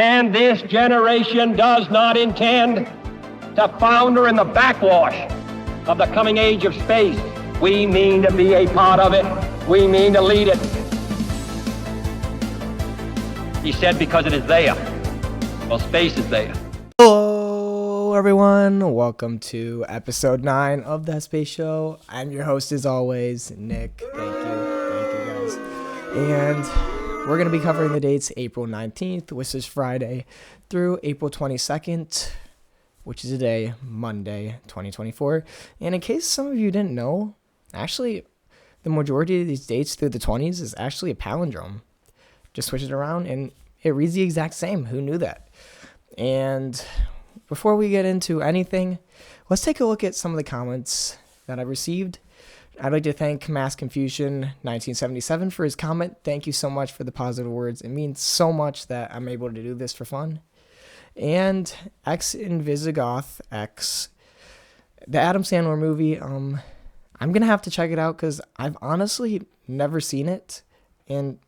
And this generation does not intend to founder in the backwash of the coming age of space. We mean to be a part of it. We mean to lead it. He said because it is there. Well, space is there. Hello, everyone. Welcome to episode 9 of The Space Show. I'm your host, as always, Nick. Thank you guys. And we're going to be covering the dates April 19th, which is Friday, through April 22nd, which is today, Monday, 2024. And in case some of you didn't know, actually, the majority of these dates through the 20s is actually a palindrome. Just switch it around, and it reads the exact same. Who knew that? And before we get into anything, let's take a look at some of the comments that I received. I'd like to thank Mass Confusion 1977 for his comment. Thank you so much for the positive words. It means so much that I'm able to do this for fun. And X Invisigoth X, the Adam Sandler movie. I'm gonna have to check it out because I've honestly never seen it, and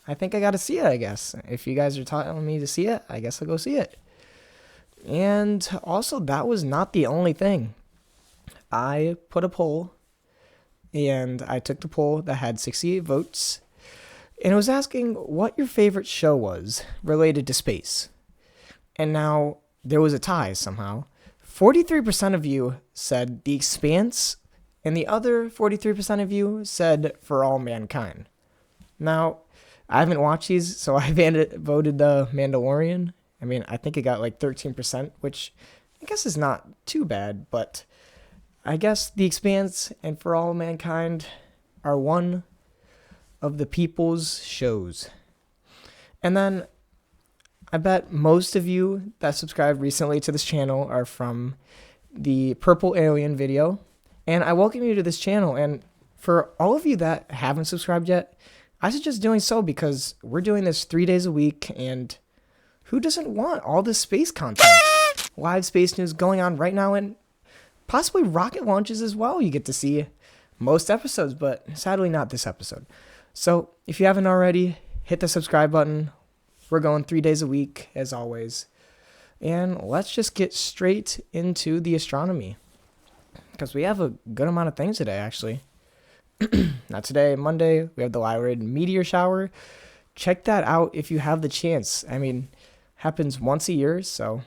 I think I gotta see it. I guess if you guys are telling me to see it, I guess I'll go see it. And also, that was not the only thing. I put a poll. And I took the poll that had 68 votes, and it was asking what your favorite show was related to space. And now there was a tie somehow. 43% of you said The Expanse, and the other 43% of you said For All Mankind. Now, I haven't watched these, so I voted The Mandalorian. I mean, I think it got like 13%, which I guess is not too bad, but I guess The Expanse and For All Mankind are one of the people's shows. And then I bet most of you that subscribed recently to this channel are from the Purple Alien video. And I welcome you to this channel. And for all of you that haven't subscribed yet, I suggest doing so because we're doing this 3 days a week. And who doesn't want all this space content? Live space news going on right now, and possibly rocket launches as well. You get to see most episodes, but sadly not this episode. So if you haven't already, hit the subscribe button. We're going 3 days a week, as always. And let's just get straight into the astronomy, because we have a good amount of things today, actually. Not today, Monday, we have the Lyrid meteor shower. Check that out if you have the chance. I mean, happens once a year, so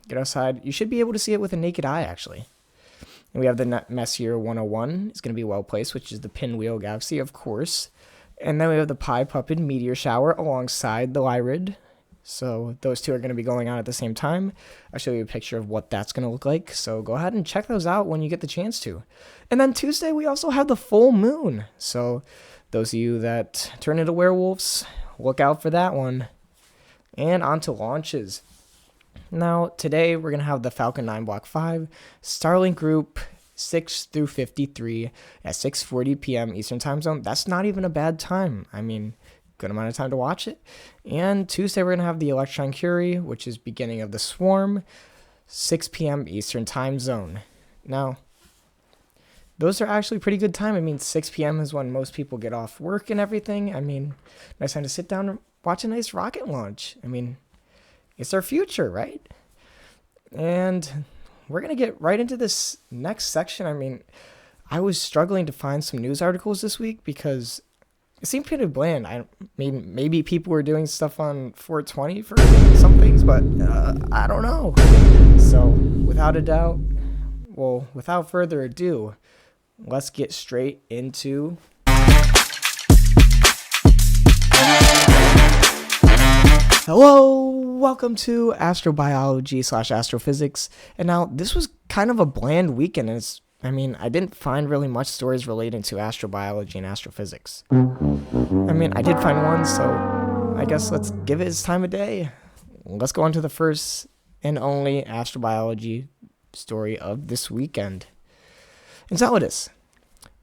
get outside. You should be able to see it with a naked eye, actually. And we have the Messier 101. It's going to be well placed, which is the Pinwheel Galaxy, of course. And then we have the Pi Puppet meteor shower alongside the Lyrid. So those two are going to be going on at the same time. I'll show you a picture of what that's going to look like. So go ahead and check those out when you get the chance to. And then Tuesday, we also have the full moon. So those of you that turn into werewolves, look out for that one. And on to launches. Now, today we're going to have the Falcon 9 Block 5, Starlink Group 6 through 53 at 6:40 p.m. Eastern Time Zone. That's not even a bad time. I mean, good amount of time to watch it. And Tuesday we're going to have the Electron Curie, which is beginning of the Swarm, 6 p.m. Eastern Time Zone. Now, those are actually pretty good time. I mean, 6 p.m. is when most people get off work and everything. I mean, nice time to sit down and watch a nice rocket launch. I mean, it's our future, right? And we're going to get right into this next section. I mean, I was struggling to find some news articles this week because it seemed pretty bland. I mean, maybe people were doing stuff on 420 for some things, but I don't know. So without further ado, let's get straight into Hello, welcome to Astrobiology/Astrophysics. And now, this was kind of a bland weekend. I didn't find really much stories relating to astrobiology and astrophysics. I mean, I did find one, so I guess let's give it its time of day. Let's go on to the first and only astrobiology story of this weekend. Enceladus.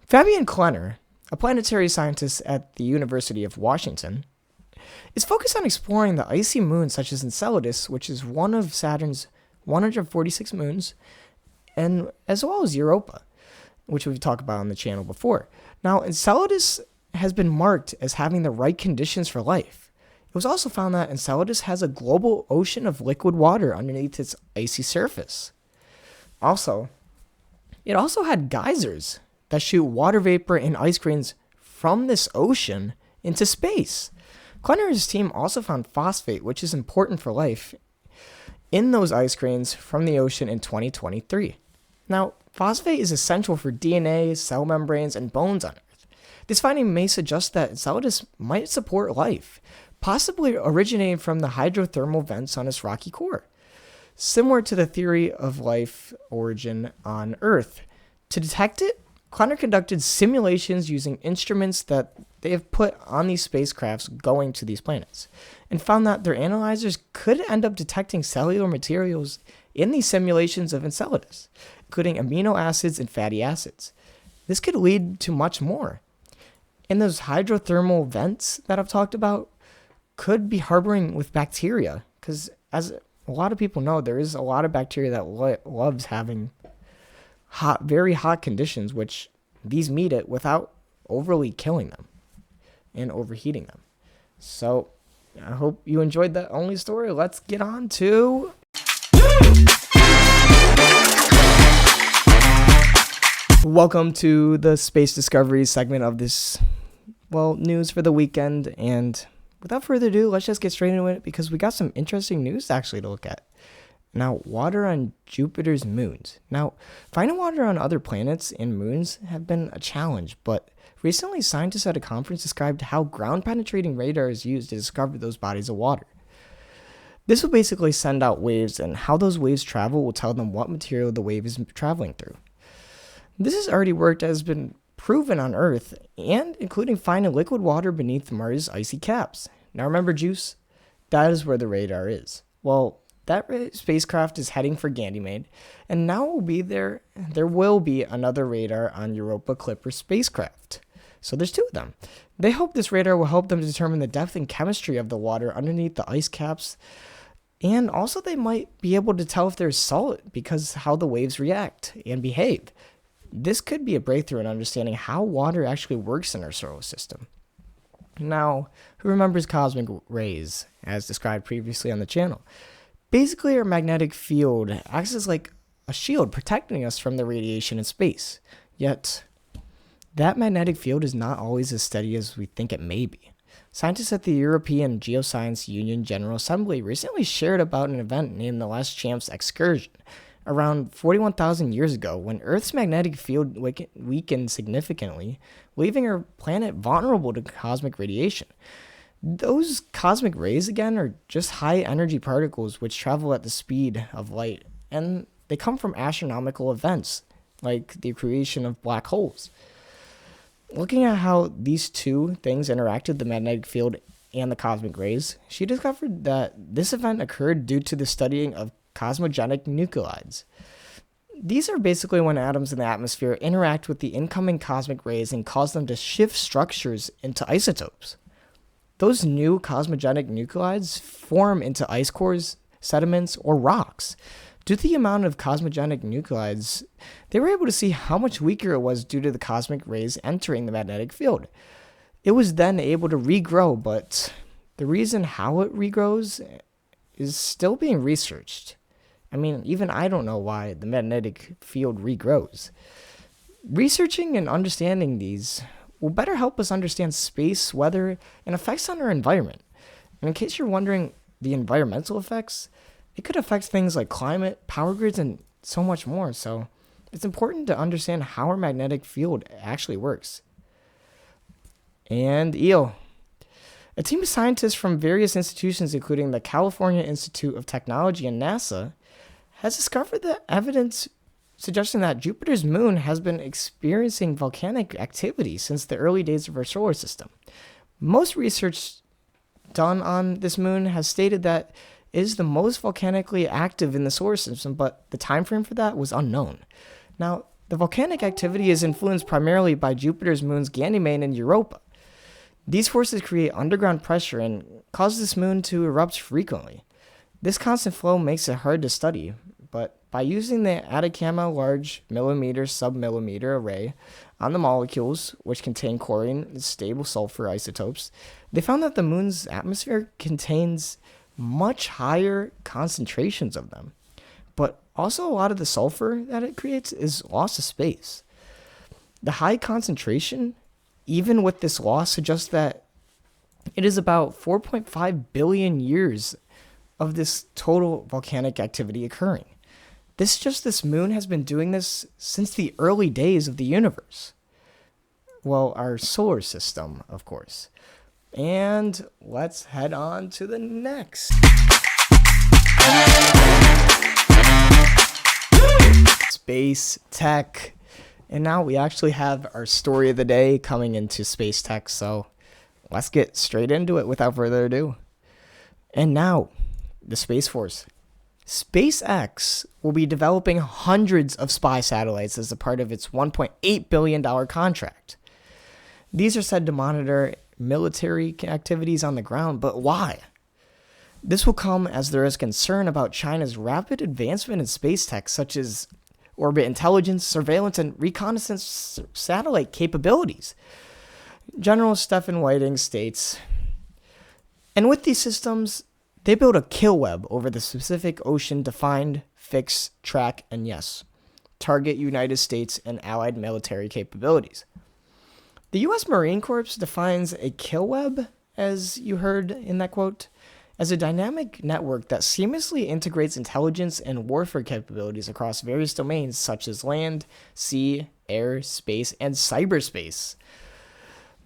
Fabian Klenner, a planetary scientist at the University of Washington, is focused on exploring the icy moons such as Enceladus, which is one of Saturn's 146 moons, and as well as Europa, which we've talked about on the channel before. Now, Enceladus has been marked as having the right conditions for life. It was also found that Enceladus has a global ocean of liquid water underneath its icy surface. It also had geysers that shoot water vapor and ice grains from this ocean into space. Kleiner and his team also found phosphate, which is important for life, in those ice grains from the ocean in 2023. Now, phosphate is essential for DNA, cell membranes, and bones on Earth. This finding may suggest that Enceladus might support life, possibly originating from the hydrothermal vents on its rocky core. Similar to the theory of life origin on Earth. To detect it, Kleiner conducted simulations using instruments that they have put on these spacecrafts going to these planets, and found that their analyzers could end up detecting cellular materials in these simulations of Enceladus, including amino acids and fatty acids. This could lead to much more. And those hydrothermal vents that I've talked about could be harboring with bacteria, because as a lot of people know, there is a lot of bacteria that loves having very hot conditions, which these meet it without overly killing them and overheating them. So I hope you enjoyed that only story. Let's get on to welcome to the space discoveries segment of this news for the weekend. And without further ado, let's just get straight into it, because we got some interesting news actually to look at. Now, water on Jupiter's moons. Now, finding water on other planets and moons have been a challenge, but recently scientists at a conference described how ground-penetrating radar is used to discover those bodies of water. This will basically send out waves, and how those waves travel will tell them what material the wave is traveling through. This has already worked, as been proven on Earth, and including finding liquid water beneath Mars' icy caps. Now remember JUICE? That is where the radar is. Well, that spacecraft is heading for Ganymede, and now there will be another radar on Europa Clipper spacecraft. So there's two of them. They hope this radar will help them determine the depth and chemistry of the water underneath the ice caps, and also they might be able to tell if there's salt because how the waves react and behave. This could be a breakthrough in understanding how water actually works in our solar system. Now, who remembers cosmic rays, as described previously on the channel? Basically, our magnetic field acts as like a shield protecting us from the radiation in space. Yet, that magnetic field is not always as steady as we think it may be. Scientists at the European Geoscience Union General Assembly recently shared about an event named the Last Chance Excursion, around 41,000 years ago, when Earth's magnetic field weakened significantly, leaving our planet vulnerable to cosmic radiation. Those cosmic rays, again, are just high-energy particles which travel at the speed of light, and they come from astronomical events, like the creation of black holes. Looking at how these two things interacted, the magnetic field and the cosmic rays, she discovered that this event occurred due to the studying of cosmogenic nuclides. These are basically when atoms in the atmosphere interact with the incoming cosmic rays and cause them to shift structures into isotopes. Those new cosmogenic nuclides form into ice cores, sediments, or rocks. Due to the amount of cosmogenic nuclides, they were able to see how much weaker it was due to the cosmic rays entering the magnetic field. It was then able to regrow, but the reason how it regrows is still being researched. I mean, even I don't know why the magnetic field regrows. Researching and understanding these will better help us understand space, weather, and effects on our environment. And in case you're wondering the environmental effects, it could affect things like climate, power grids, and so much more. So it's important to understand how our magnetic field actually works. And EO. A team of scientists from various institutions, including the California Institute of Technology and NASA, has discovered the evidence suggesting that Jupiter's moon has been experiencing volcanic activity since the early days of our solar system. Most research done on this moon has stated that it is the most volcanically active in the solar system, but the time frame for that was unknown. Now, the volcanic activity is influenced primarily by Jupiter's moons Ganymede and Europa. These forces create underground pressure and cause this moon to erupt frequently. This constant flow makes it hard to study, but by using the Atacama Large Millimeter Submillimeter Array on the molecules, which contain chlorine and stable sulfur isotopes, they found that the moon's atmosphere contains much higher concentrations of them. But also a lot of the sulfur that it creates is lost to space. The high concentration, even with this loss, suggests that it is about 4.5 billion years of this total volcanic activity occurring. This moon has been doing this since the early days of the universe. Well, our solar system, of course. And let's head on to the next. Space tech. And now we actually have our story of the day coming into space tech, so let's get straight into it without further ado. And now, the Space Force. SpaceX will be developing hundreds of spy satellites as a part of its $1.8 billion contract. These are said to monitor military activities on the ground, but why? This will come as there is concern about China's rapid advancement in space tech, such as orbit intelligence, surveillance, and reconnaissance satellite capabilities. General Stephen Whiting states, and with these systems, they build a kill web over the Pacific Ocean to find, fix, track, and yes, target United States and allied military capabilities. The U.S. Marine Corps defines a kill web, as you heard in that quote, as a dynamic network that seamlessly integrates intelligence and warfare capabilities across various domains such as land, sea, air, space, and cyberspace.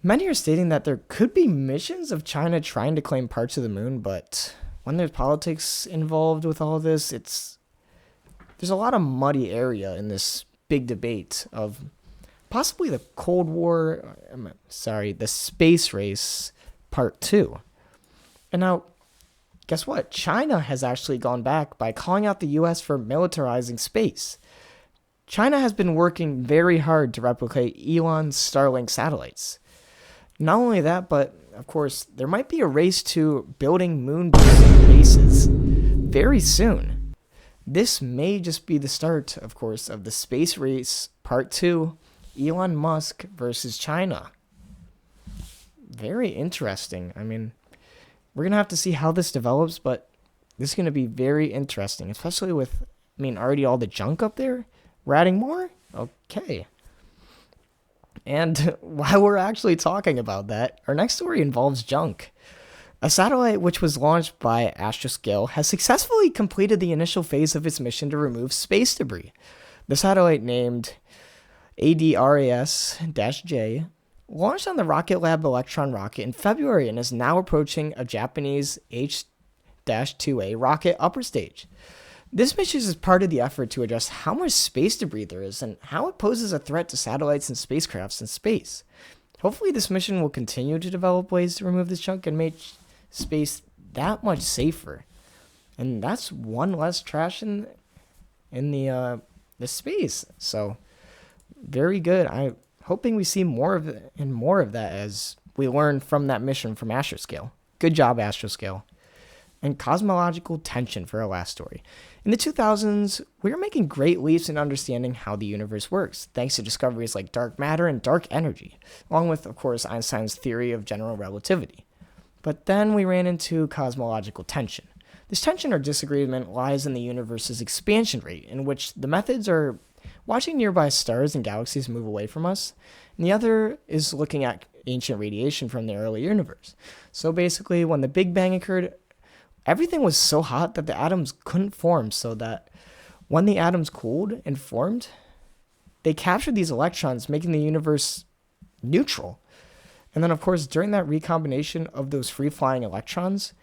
Many are stating that there could be missions of China trying to claim parts of the moon, but when there's politics involved with all this, there's a lot of muddy area in this big debate of possibly the the space race part 2. And now, guess what? China has actually gone back by calling out the U.S. for militarizing space. China has been working very hard to replicate Elon's Starlink satellites. Not only that, but of course, there might be a race to building moon bases very soon. This may just be the start, of course, of the space race part 2, Elon Musk versus China. Very interesting. I mean, we're going to have to see how this develops, but this is going to be very interesting, especially with, already all the junk up there. We're adding more? Okay. And while we're actually talking about that, our next story involves junk. A satellite which was launched by Astroscale has successfully completed the initial phase of its mission to remove space debris. The satellite, named ADRAS-J, launched on the Rocket Lab Electron rocket in February and is now approaching a Japanese H-2A rocket upper stage. This mission is part of the effort to address how much space debris there is and how it poses a threat to satellites and spacecrafts in space. Hopefully this mission will continue to develop ways to remove this junk and make space that much safer. And that's one less trash in the space. So very good. I'm hoping we see more of it and more of that as we learn from that mission from Astroscale. Good job, Astroscale. And cosmological tension for our last story. In the 2000s, we were making great leaps in understanding how the universe works, thanks to discoveries like dark matter and dark energy, along with, of course, Einstein's theory of general relativity. But then we ran into cosmological tension. This tension or disagreement lies in the universe's expansion rate, in which the methods are watching nearby stars and galaxies move away from us, and the other is looking at ancient radiation from the early universe. So basically, when the Big Bang occurred, everything was so hot that the atoms couldn't form, so that when the atoms cooled and formed, they captured these electrons, making the universe neutral. And then, of course, during that recombination of those free-flying electrons,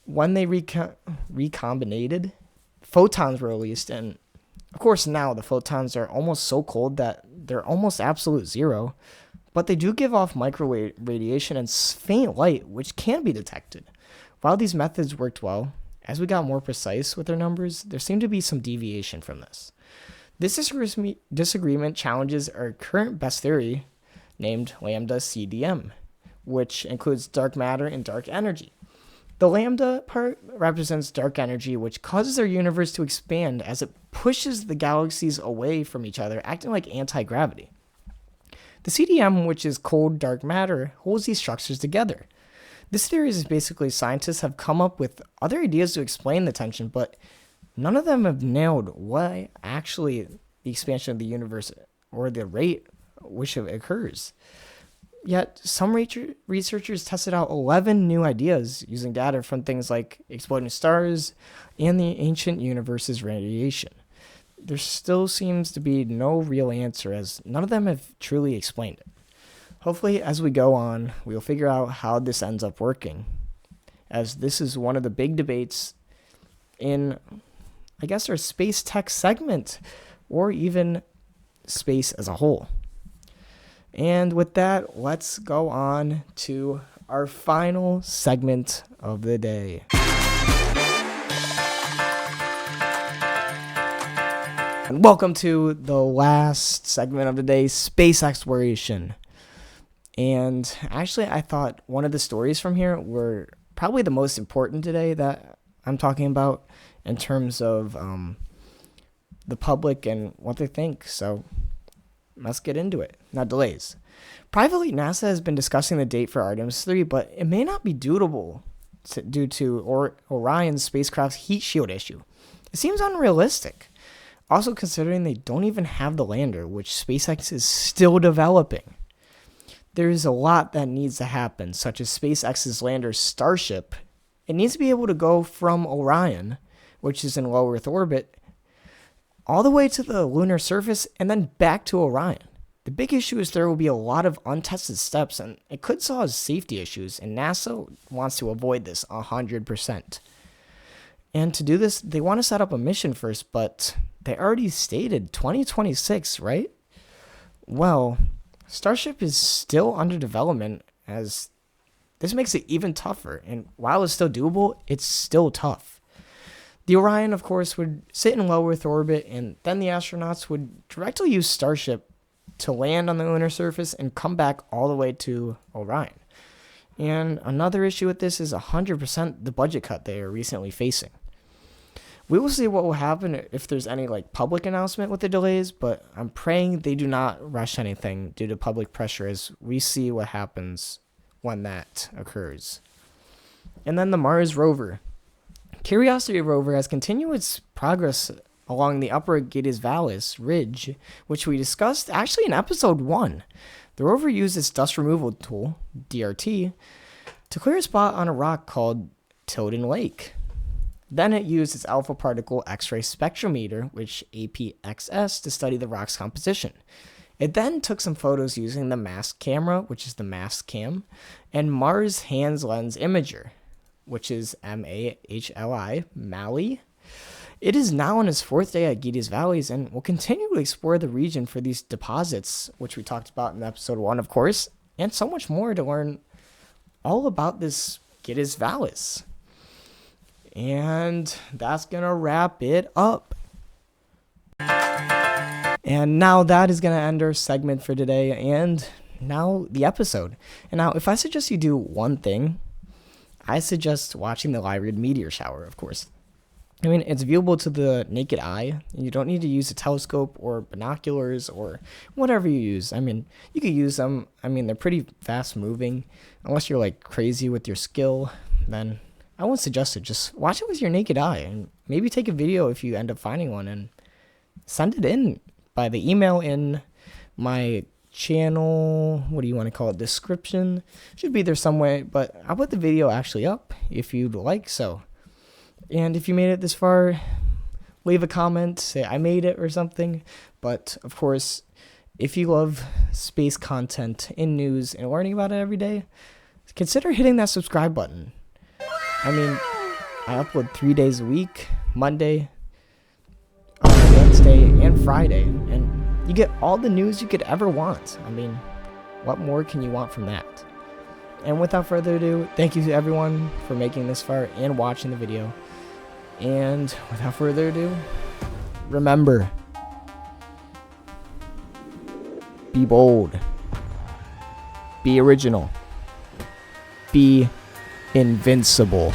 when they recombinated, photons were released. And, of course, now the photons are almost so cold that they're almost absolute zero, but they do give off microwave radiation and faint light, which can be detected. While these methods worked well, as we got more precise with their numbers, there seemed to be some deviation from this. This disagreement challenges our current best theory, named lambda CDM, which includes dark matter and dark energy. The lambda part represents dark energy, which causes our universe to expand as it pushes the galaxies away from each other, acting like anti-gravity. The CDM, which is cold dark matter, holds these structures together. This theory is basically scientists have come up with other ideas to explain the tension, but none of them have nailed why actually the expansion of the universe or the rate which it occurs. Yet, some researchers tested out 11 new ideas using data from things like exploding stars and the ancient universe's radiation. There still seems to be no real answer, as none of them have truly explained it. Hopefully, as we go on, we'll figure out how this ends up working, as this is one of the big debates in, I guess, our space tech segment, or even space as a whole. And with that, let's go on to our final segment of the day. And welcome to the last segment of the day, space exploration. And actually, I thought one of the stories from here were probably the most important today that I'm talking about in terms of the public and what they think. So let's get into it. Now, delays. Privately, NASA has been discussing the date for Artemis 3, but it may not be due to Orion's spacecraft's heat shield issue. It seems unrealistic. Also, considering they don't even have the lander, which SpaceX is still developing. There is a lot that needs to happen, such as SpaceX's lander Starship. It needs to be able to go from Orion, which is in low Earth orbit, all the way to the lunar surface and then back to Orion. The big issue is there will be a lot of untested steps, and it could cause safety issues, and NASA wants to avoid this 100%. And to do this, they want to set up a mission first, but they already stated 2026, right? Well, Starship is still under development, as this makes it even tougher, and while it's still doable, it's still tough. The Orion, of course, would sit in low Earth orbit, and then the astronauts would directly use Starship to land on the lunar surface and come back all the way to Orion. And another issue with this is 100% the budget cut they are recently facing. We will see what will happen if there's any public announcement with the delays, but I'm praying they do not rush anything due to public pressure, as we see what happens when that occurs. And then the Mars rover. Curiosity rover has continued its progress along the upper Giddes Vallis ridge, which we discussed actually in episode 1. The rover used its dust removal tool, DRT, to clear a spot on a rock called Tilden Lake. Then it used its alpha particle X-ray spectrometer, which APXS, to study the rock's composition. It then took some photos using the MAST camera, which is the MAST cam, and Mars Hands Lens Imager, which is MAHLI, MALI. It is now on its 4th day at Giddes Vallis and will continue to explore the region for these deposits, which we talked about in episode 1, of course, and so much more to learn all about this Giddes Vallis. And that's going to wrap it up. And now that is going to end our segment for today, and now the episode. And now, if I suggest you do one thing, I suggest watching the Lyrid meteor shower, of course. I mean, it's viewable to the naked eye. You don't need to use a telescope or binoculars or whatever you use. I mean, you could use them. I mean, they're pretty fast moving. Unless you're crazy with your skill, then I wouldn't suggest it. Just watch it with your naked eye, and maybe take a video if you end up finding one, and send it in by the email in my channel, what do you want to call it, description. Should be there some way, but I'll put the video actually up if you'd like so. And if you made it this far, leave a comment, say I made it or something. But of course, if you love space content in news and learning about it every day, consider hitting that subscribe button. I mean, I upload 3 days a week, Monday, Wednesday, and Friday, and you get all the news you could ever want. I mean, what more can you want from that? And without further ado, thank you to everyone for making this far and watching the video. And without further ado, remember, be bold, be original, be invincible.